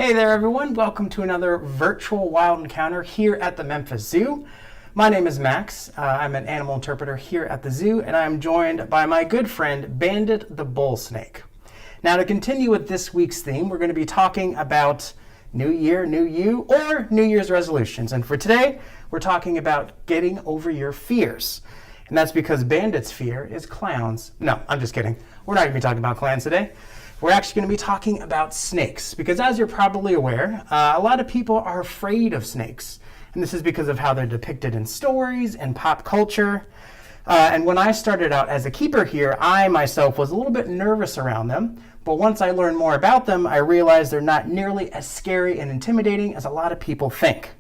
Hey there everyone, welcome to another virtual wild encounter here at the Memphis Zoo. My name is Max, I'm an animal interpreter here at the zoo, and I'm joined by my good friend Bandit the bull snake. Now to continue with this week's theme, we're going to be talking about New Year, New You, or New Year's resolutions. And for today, we're talking about getting over your fears. And that's because Bandit's fear is clowns. No, I'm just kidding. We're not going to be talking about clowns today. We're actually going to be talking about snakes, because as you're probably aware, a lot of people are afraid of snakes. And this is because of how they're depicted in stories and pop culture. And when I started out as a keeper here, I myself was a little bit nervous around them. But once I learned more about them, I realized they're not nearly as scary and intimidating as a lot of people think.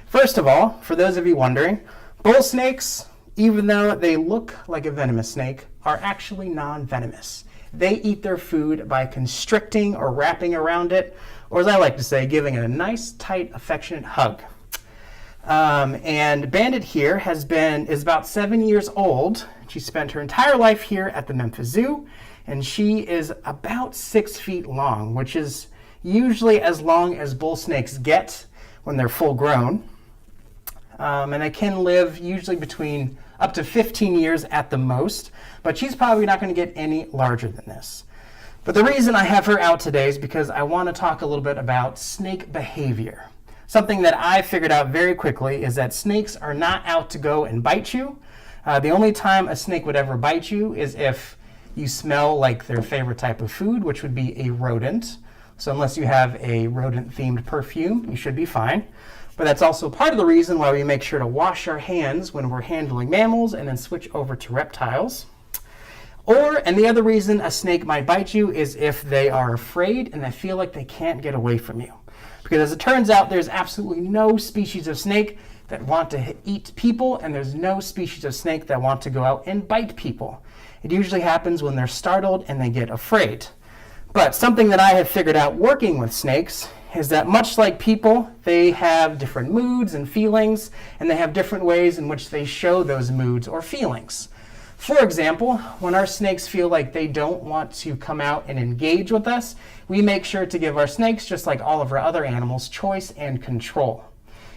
First of all, for those of you wondering, bull snakes, even though they look like a venomous snake, are actually non-venomous. They eat their food by constricting or wrapping around it, or as I like to say, giving it a nice, tight, affectionate hug. And Bandit here is about 7 years old. She spent her entire life here at the Memphis Zoo, and she is about 6 feet long, which is usually as long as bull snakes get when they're full grown. And they can live usually between up to 15 years at the most, but she's probably not going to get any larger than this. But the reason I have her out today is because I want to talk a little bit about snake behavior. Something that I figured out very quickly is that snakes are not out to go and bite you. The only time a snake would ever bite you is if you smell like their favorite type of food, which would be a rodent. So unless you have a rodent-themed perfume, you should be fine. But that's also part of the reason why we make sure to wash our hands when we're handling mammals and then switch over to reptiles. And the other reason a snake might bite you is if they are afraid and they feel like they can't get away from you. Because as it turns out, there's absolutely no species of snake that want to eat people, and there's no species of snake that want to go out and bite people. It usually happens when they're startled and they get afraid. But something that I have figured out working with snakes is that much like people, they have different moods and feelings, and they have different ways in which they show those moods or feelings. For example, when our snakes feel like they don't want to come out and engage with us, we make sure to give our snakes, just like all of our other animals, choice and control.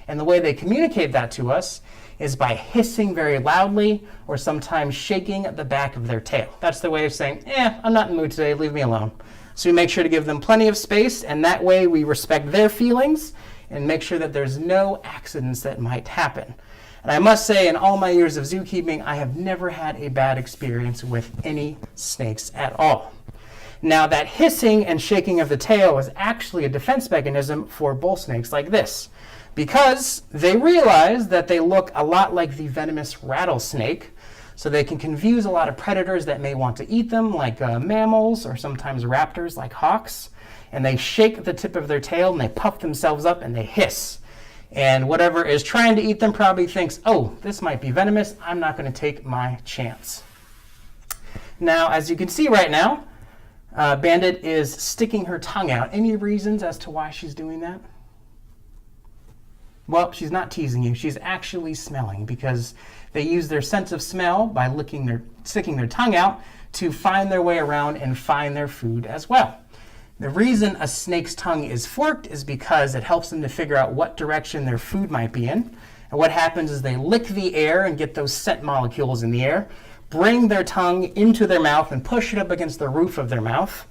And the way they communicate that to us is by hissing very loudly or sometimes shaking the back of their tail. That's their way of saying, I'm not in the mood today, leave me alone. So we make sure to give them plenty of space, and that way we respect their feelings and make sure that there's no accidents that might happen. And I must say, in all my years of zookeeping, I have never had a bad experience with any snakes at all. Now, that hissing and shaking of the tail is actually a defense mechanism for bull snakes like this, because they realize that they look a lot like the venomous rattlesnake, so they can confuse a lot of predators that may want to eat them, like mammals or sometimes raptors like hawks. And they shake the tip of their tail and they puff themselves up and they hiss. And whatever is trying to eat them probably thinks, oh, this might be venomous, I'm not going to take my chance. Now, as you can see right now, Bandit is sticking her tongue out. Any reasons as to why she's doing that? Well, she's not teasing you. She's actually smelling, because they use their sense of smell by sticking their tongue out to find their way around and find their food as well. The reason a snake's tongue is forked is because it helps them to figure out what direction their food might be in. And what happens is they lick the air and get those scent molecules in the air, bring their tongue into their mouth and push it up against the roof of their mouth,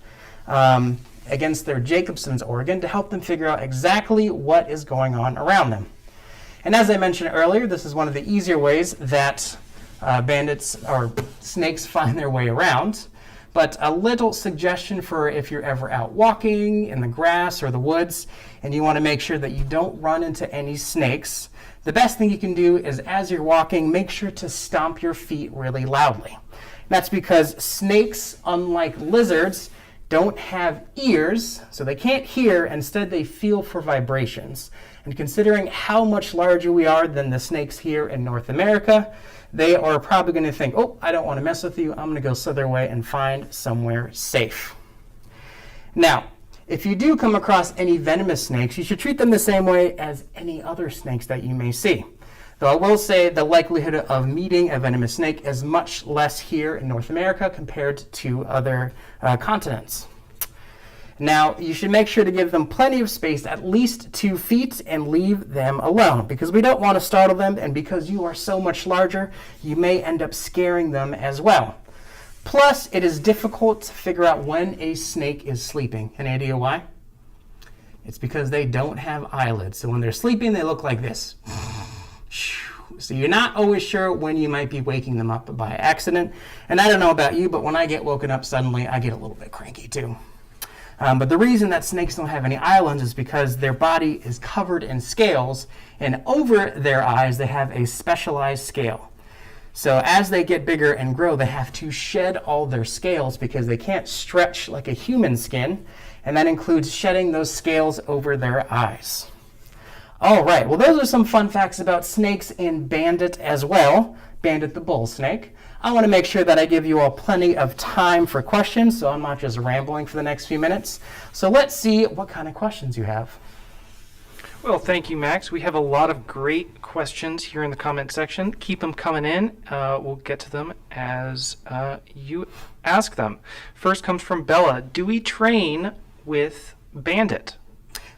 against their Jacobson's organ, to help them figure out exactly what is going on around them. And as I mentioned earlier, this is one of the easier ways that bandits or snakes find their way around. But a little suggestion for if you're ever out walking in the grass or the woods and you want to make sure that you don't run into any snakes, the best thing you can do is, as you're walking, make sure to stomp your feet really loudly. That's because snakes, unlike lizards, don't have ears, so they can't hear. Instead, they feel for vibrations. And considering how much larger we are than the snakes here in North America, they are probably going to think, oh, I don't want to mess with you. I'm going to go slither away and find somewhere safe. Now, if you do come across any venomous snakes, you should treat them the same way as any other snakes that you may see. Though I will say the likelihood of meeting a venomous snake is much less here in North America compared to other continents. Now, you should make sure to give them plenty of space, at least 2 feet, and leave them alone because we don't want to startle them, and because you are so much larger, you may end up scaring them as well. Plus, it is difficult to figure out when a snake is sleeping. Any idea why? It's because they don't have eyelids. So when they're sleeping, they look like this. So you're not always sure when you might be waking them up by accident. And I don't know about you, but when I get woken up suddenly, I get a little bit cranky too. But the reason that snakes don't have any eyelids is because their body is covered in scales, and over their eyes they have a specialized scale. So as they get bigger and grow, they have to shed all their scales because they can't stretch like a human skin, and that includes shedding those scales over their eyes. All right, well, those are some fun facts about snakes and Bandit as well, Bandit the bull snake. I want to make sure that I give you all plenty of time for questions, so I'm not just rambling for the next few minutes. So let's see what kind of questions you have. Well, thank you, Max. We have a lot of great questions here in the comment section. Keep them coming in. We'll get to them as you ask them. First comes from Bella. Do we train with Bandit?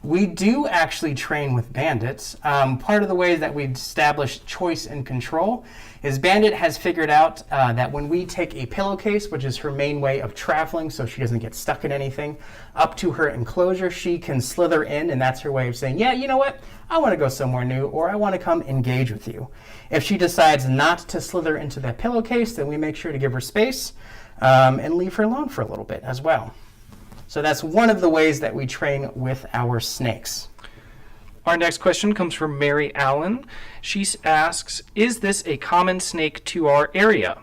We do actually train with Bandits. Part of the ways that we establish choice and control is Bandit has figured out that when we take a pillowcase, which is her main way of traveling so she doesn't get stuck in anything, up to her enclosure, she can slither in, and that's her way of saying, yeah, you know what, I want to go somewhere new, or I want to come engage with you. If she decides not to slither into that pillowcase, then we make sure to give her space and leave her alone for a little bit as well. So that's one of the ways that we train with our snakes. Our next question comes from Mary Allen. She asks, is this a common snake to our area?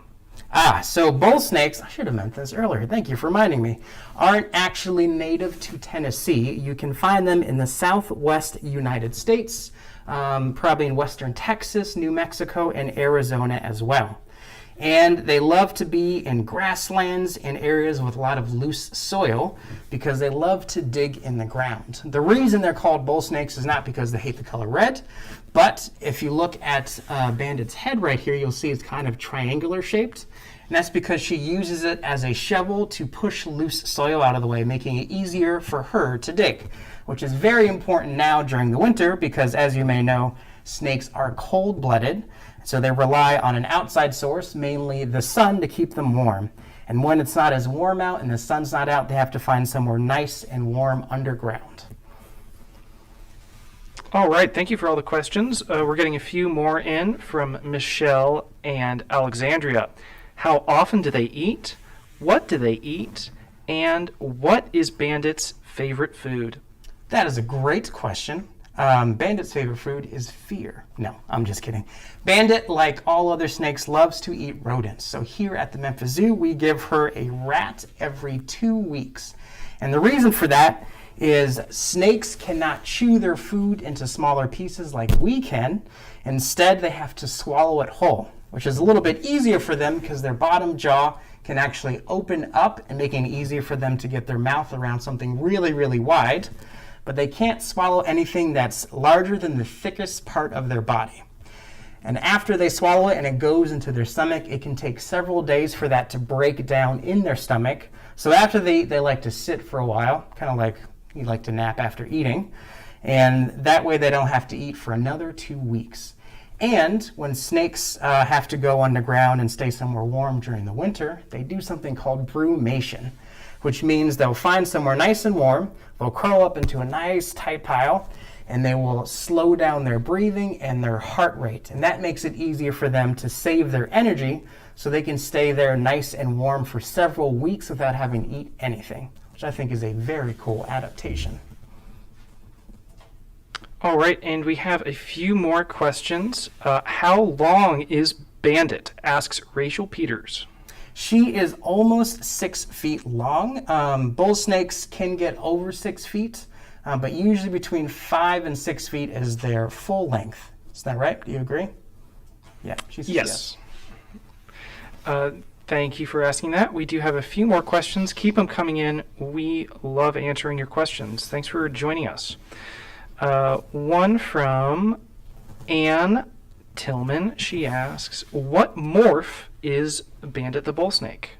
So bull snakes, I should have meant this earlier, thank you for reminding me, aren't actually native to Tennessee. You can find them in the southwest United States, probably in western Texas, New Mexico, and Arizona as well. And they love to be in grasslands and areas with a lot of loose soil because they love to dig in the ground. The reason they're called bull snakes is not because they hate the color red, but if you look at Bandit's head right here, you'll see it's kind of triangular shaped. And that's because she uses it as a shovel to push loose soil out of the way, making it easier for her to dig, which is very important now during the winter because, as you may know, snakes are cold-blooded. So they rely on an outside source, mainly the sun, to keep them warm. And when it's not as warm out and the sun's not out, they have to find somewhere nice and warm underground. All right, thank you for all the questions. We're getting a few more in from Michelle and Alexandria. How often do they eat? What do they eat? And what is Bandit's favorite food? That is a great question. Bandit's favorite food is fear. No, I'm just kidding. Bandit, like all other snakes, loves to eat rodents. So here at the Memphis Zoo, we give her a rat every 2 weeks. And the reason for that is snakes cannot chew their food into smaller pieces like we can. Instead, they have to swallow it whole, which is a little bit easier for them because their bottom jaw can actually open up and making it easier for them to get their mouth around something really, really wide. But they can't swallow anything that's larger than the thickest part of their body. And after they swallow it and it goes into their stomach, it can take several days for that to break down in their stomach. So after they like to sit for a while, kind of like you like to nap after eating, and that way they don't have to eat for another 2 weeks. And when snakes have to go underground and stay somewhere warm during the winter, they do something called brewmation, which means they'll find somewhere nice and warm, they'll curl up into a nice tight pile, and they will slow down their breathing and their heart rate. And that makes it easier for them to save their energy so they can stay there nice and warm for several weeks without having to eat anything, which I think is a very cool adaptation. All right, and we have a few more questions. How long is Bandit? Asks Rachel Peters. She is almost 6 feet long. Bull snakes can get over 6 feet, but usually between 5 and 6 feet is their full length. Is that right? Do you agree? Yeah, she says yes. Thank you for asking that. We do have a few more questions. Keep them coming in. We love answering your questions. Thanks for joining us. One from Anne Tillman. She asks, what morph is Bandit the bull snake?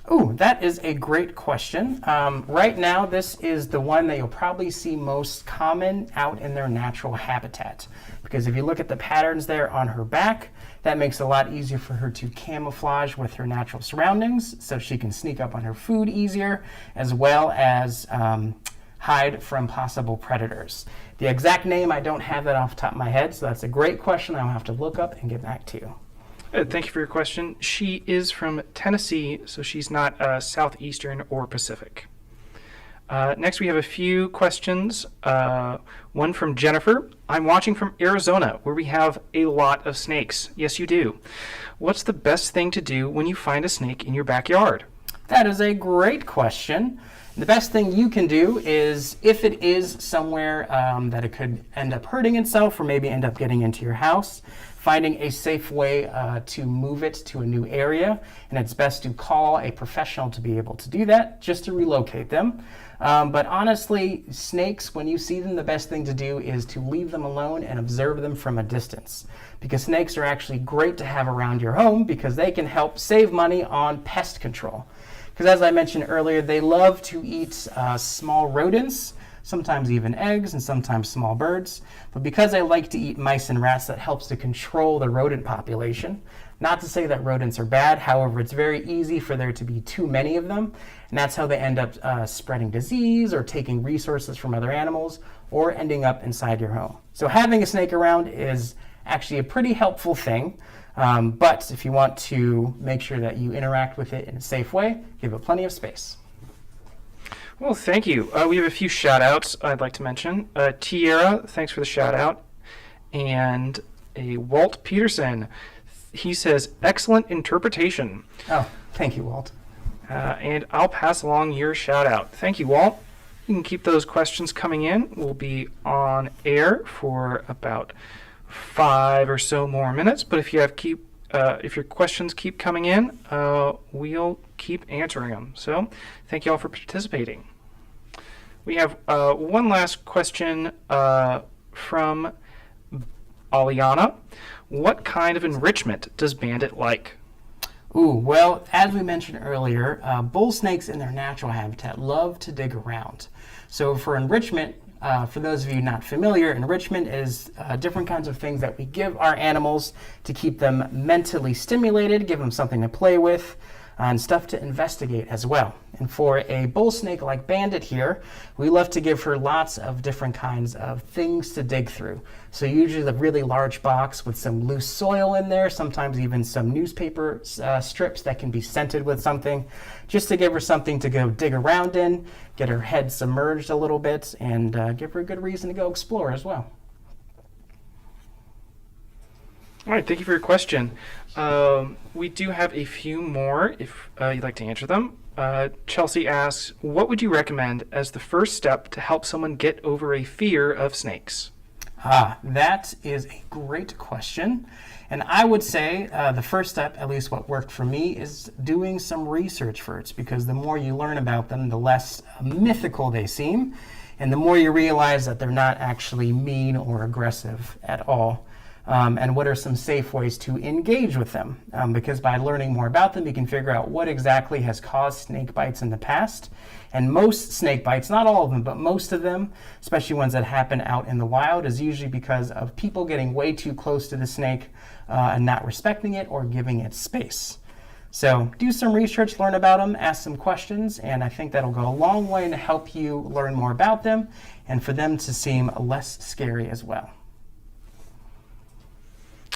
Oh, that is a great question. Right now, this is the one that you'll probably see most common out in their natural habitat. Because if you look at the patterns there on her back, that makes it a lot easier for her to camouflage with her natural surroundings, so she can sneak up on her food easier, as well as hide from possible predators. The exact name, I don't have that off the top of my head, so that's a great question I'll have to look up and get back to you. Thank you for your question. She is from Tennessee, so she's not Southeastern or Pacific. Next, we have a few questions. One from Jennifer. I'm watching from Arizona, where we have a lot of snakes. Yes, you do. What's the best thing to do when you find a snake in your backyard? That is a great question. The best thing you can do is, if it is somewhere that it could end up hurting itself or maybe end up getting into your house, finding a safe way to move it to a new area. And it's best to call a professional to be able to do that, just to relocate them. But honestly, snakes, when you see them, the best thing to do is to leave them alone and observe them from a distance. Because snakes are actually great to have around your home because they can help save money on pest control. Because as I mentioned earlier, they love to eat small rodents, sometimes even eggs, and sometimes small birds. But because they like to eat mice and rats, that helps to control the rodent population. Not to say that rodents are bad, however, it's very easy for there to be too many of them, and that's how they end up spreading disease or taking resources from other animals or ending up inside your home. So having a snake around is actually a pretty helpful thing. But if you want to make sure that you interact with it in a safe way, give it plenty of space. Well, thank you. We have a few shout-outs I'd like to mention. Tiara, thanks for the shout-out. And a Walt Peterson. He says, excellent interpretation. Oh, thank you, Walt. And I'll pass along your shout-out. Thank you, Walt. You can keep those questions coming in. We'll be on air for about 5 or so more minutes, but if your questions keep coming in, we'll keep answering them. So thank you all for participating. We have one last question from Aliana. What kind of enrichment does Bandit like? Ooh, well, as we mentioned earlier, bull snakes in their natural habitat love to dig around. So for enrichment, for those of you not familiar, enrichment is different kinds of things that we give our animals to keep them mentally stimulated, give them something to play with, and stuff to investigate as well. And for a bull snake like Bandit here, we love to give her lots of different kinds of things to dig through. So usually the really large box with some loose soil in there, sometimes even some newspaper strips that can be scented with something, just to give her something to go dig around in, get her head submerged a little bit, and give her a good reason to go explore as well. All right, thank you for your question. We do have a few more if you'd like to answer them. Chelsea asks, what would you recommend as the first step to help someone get over a fear of snakes? That is a great question. And I would say the first step, at least what worked for me, is doing some research first, because the more you learn about them, the less mythical they seem, and the more you realize that they're not actually mean or aggressive at all. And what are some safe ways to engage with them? Because by learning more about them, you can figure out what exactly has caused snake bites in the past. And most snake bites, not all of them, but most of them, especially ones that happen out in the wild, is usually because of people getting way too close to the snake and not respecting it or giving it space. So do some research, learn about them, ask some questions, and I think that'll go a long way to help you learn more about them and for them to seem less scary as well.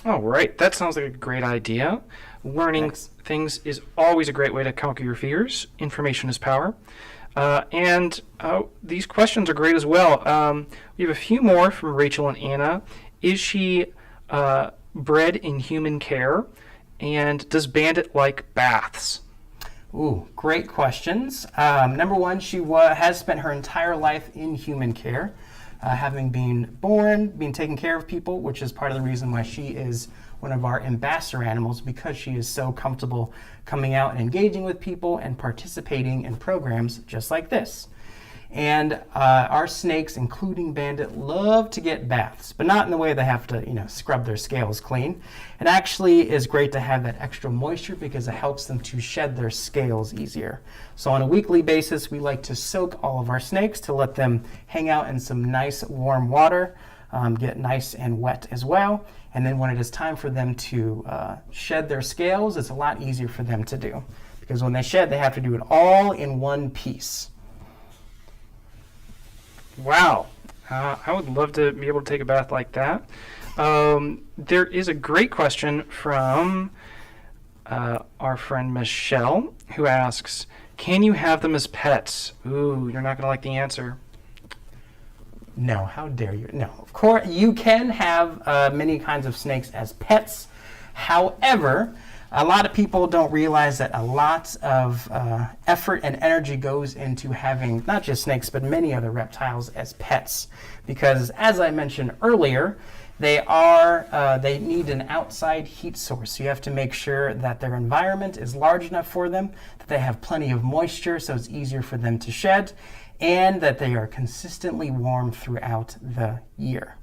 All right, that sounds like a great idea. Learning things is always a great way to conquer your fears. Information is power. And these questions are great as well. We have a few more from Rachel and Anna. Is she bred in human care? And does Bandit like baths? Ooh, great questions. Number one, she has spent her entire life in human care. Having been born, being taken care of people, which is part of the reason why she is one of our ambassador animals, because she is so comfortable coming out and engaging with people and participating in programs just like this. And our snakes, including Bandit, love to get baths, but not in the way they have to, scrub their scales clean. It actually is great to have that extra moisture because it helps them to shed their scales easier. So on a weekly basis, we like to soak all of our snakes to let them hang out in some nice warm water, get nice and wet as well. And then when it is time for them to shed their scales, it's a lot easier for them to do. Because when they shed, they have to do it all in one piece. Wow. I would love to be able to take a bath like that. There is a great question from our friend Michelle, who asks, can you have them as pets? Ooh, you're not going to like the answer. No, how dare you? No, of course, you can have many kinds of snakes as pets. However, a lot of people don't realize that a lot of effort and energy goes into having not just snakes, but many other reptiles as pets. Because as I mentioned earlier, they need an outside heat source. So you have to make sure that their environment is large enough for them, that they have plenty of moisture so it's easier for them to shed, and that they are consistently warm throughout the year.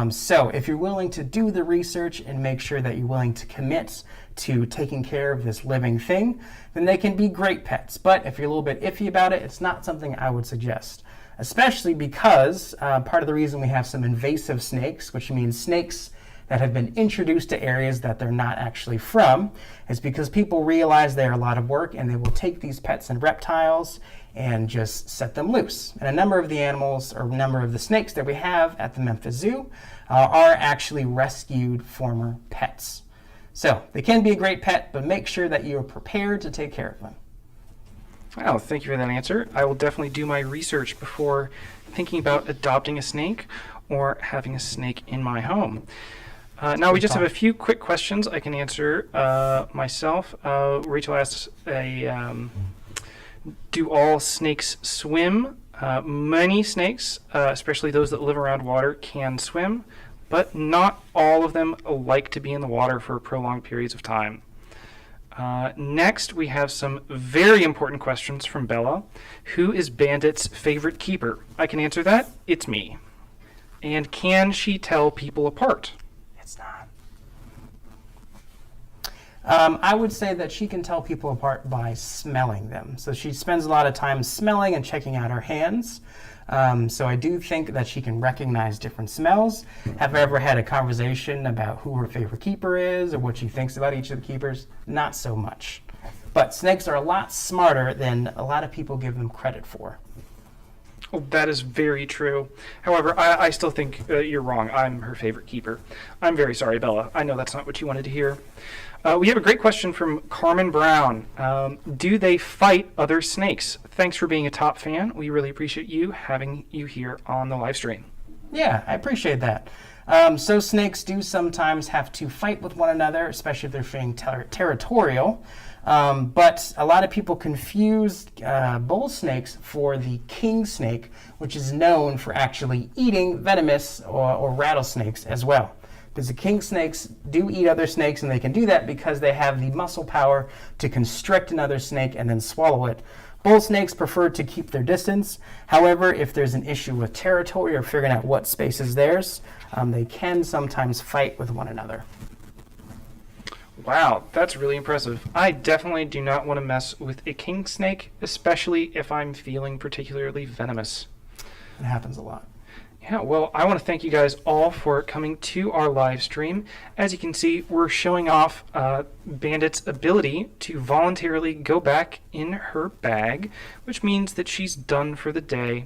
So if you're willing to do the research and make sure that you're willing to commit to taking care of this living thing, then they can be great pets. But if you're a little bit iffy about it, it's not something I would suggest. Especially because part of the reason we have some invasive snakes, which means snakes that have been introduced to areas that they're not actually from, is because people realize they're a lot of work and they will take these pets and reptiles and just set them loose. And a number of the animals, or a number of the snakes that we have at the Memphis Zoo are actually rescued former pets. So they can be a great pet, but make sure that you are prepared to take care of them. Wow, thank you for that answer. I will definitely do my research before thinking about adopting a snake or having a snake in my home. Now we just have a few quick questions I can answer myself. Rachel asks, do all snakes swim? Many snakes, especially those that live around water, can swim, but not all of them like to be in the water for prolonged periods of time. Next, we have some very important questions from Bella. Who is Bandit's favorite keeper? I can answer that. It's me. And can she tell people apart? It's not. I would say that she can tell people apart by smelling them. So she spends a lot of time smelling and checking out her hands. So I do think that she can recognize different smells. Have I ever had a conversation about who her favorite keeper is or what she thinks about each of the keepers? Not so much. But snakes are a lot smarter than a lot of people give them credit for. Oh, that is very true. However, I still think you're wrong. I'm her favorite keeper. I'm very sorry, Bella. I know that's not what you wanted to hear. We have a great question from Carmen Brown. Do they fight other snakes? Thanks for being a top fan. We really appreciate you having you here on the live stream. Yeah, I appreciate that. So snakes do sometimes have to fight with one another, especially if they're feeling territorial. But a lot of people confuse bull snakes for the king snake, which is known for actually eating venomous or rattlesnakes as well. Because the king snakes do eat other snakes, and they can do that because they have the muscle power to constrict another snake and then swallow it. Bull snakes prefer to keep their distance. However, if there's an issue with territory or figuring out what space is theirs, they can sometimes fight with one another. Wow, that's really impressive. I definitely do not want to mess with a king snake, especially if I'm feeling particularly venomous. It happens a lot. Yeah, well, I want to thank you guys all for coming to our live stream. As you can see, we're showing off Bandit's ability to voluntarily go back in her bag, which means that she's done for the day.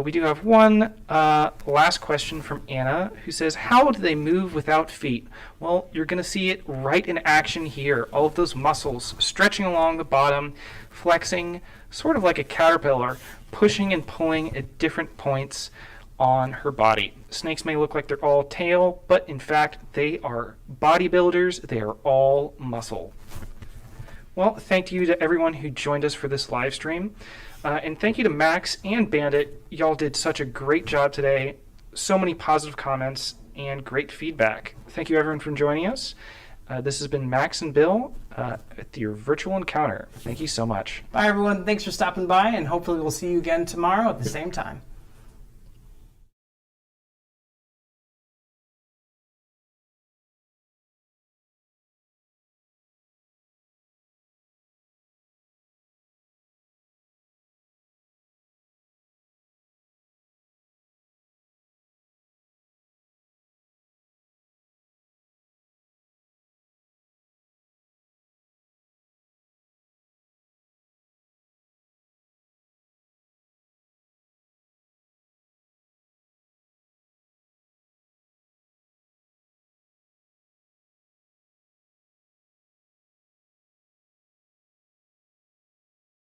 We do have one last question from Anna, who says, how do they move without feet? Well, you're going to see it right in action here. All of those muscles stretching along the bottom, flexing, sort of like a caterpillar, pushing and pulling at different points on her body. Snakes may look like they're all tail, but in fact, they are bodybuilders. They are all muscle. Well, thank you to everyone who joined us for this live stream. And thank you to Max and Bandit. Y'all did such a great job today. So many positive comments and great feedback. Thank you everyone for joining us. This has been Max and Bill at your virtual encounter. Thank you so much. Bye, everyone. Thanks for stopping by, and hopefully we'll see you again tomorrow at the same time.